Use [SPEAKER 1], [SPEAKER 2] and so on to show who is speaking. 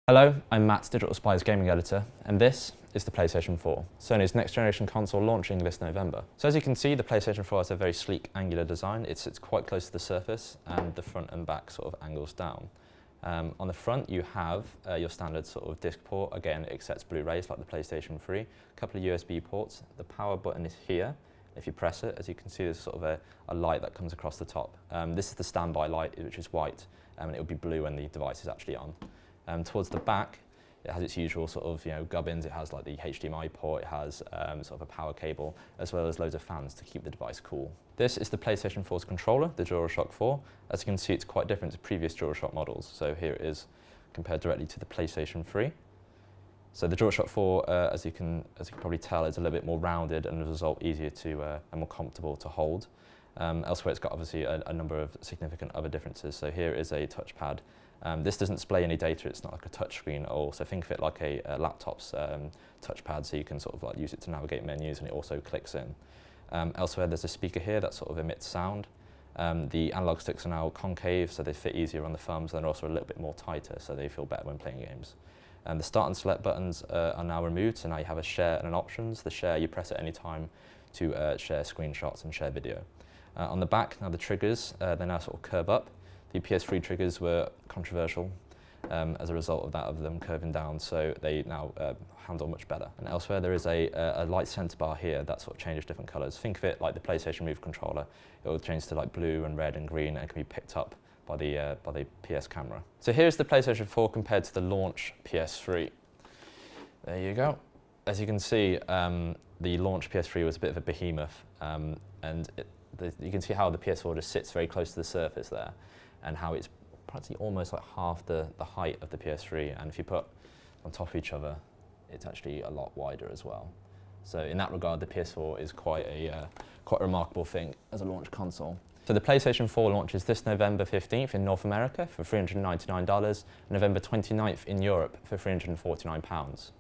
[SPEAKER 1] Hello, I'm Matt, Digital Spy's gaming editor, and this is the PlayStation 4, Sony's next generation console launching this November. So as you can see, the PlayStation 4 has a very sleek, angular design. It sits quite close to the surface, and the front and back sort of angles down. On the front, you have your standard sort of disc port. Again, it accepts Blu-rays like the PlayStation 3. A couple of USB ports. The power button is here. If you press it, as you can see, there's sort of a light that comes across the top. This is the standby light, which is white, and it will be blue when the device is actually on. Towards the back, it has its usual sort of gubbins. It has like the HDMI port. It has sort of a power cable, as well as loads of fans to keep the device cool. This is the PlayStation 4's controller, the DualShock 4. As you can see, it's quite different to previous DualShock models. So here it is compared directly to the PlayStation 3. So the DualShock 4, as you can probably tell, is a little bit more rounded and as a result easier to and more comfortable to hold. Elsewhere, it's got obviously a number of significant other differences. So here is a touchpad. This doesn't display any data. It's not like a touchscreen at all. So think of it like a laptop's touchpad, so you can sort of like use it to navigate menus, and it also clicks in. Elsewhere, there's a speaker here that sort of emits sound. The analog sticks are now concave, so they fit easier on the thumbs, and they're also a little bit more tighter, so they feel better when playing games. The start and select buttons are now removed, so now you have a share and an options. The share, you press at any time to share screenshots and share video. On the back, now the triggers, they now sort of curve up. The PS3 triggers were controversial as a result of them curving down, so they now handle much better. And elsewhere, there is a light center bar here that sort of changes different colors. Think of it like the PlayStation Move controller. It will change to like blue and red and green, and it can be picked up by the PS camera. So here's the PlayStation 4 compared to the launch PS3. There you go. As you can see, the launch PS3 was a bit of a behemoth, and you can see how the PS4 just sits very close to the surface there, and how it's practically almost like half the height of the PS3, and if you put on top of each other, it's actually a lot wider as well. So in that regard, the PS4 is quite a remarkable thing as a launch console. So the PlayStation 4 launches this November 15th in North America for $399, and November 29th in Europe for £349.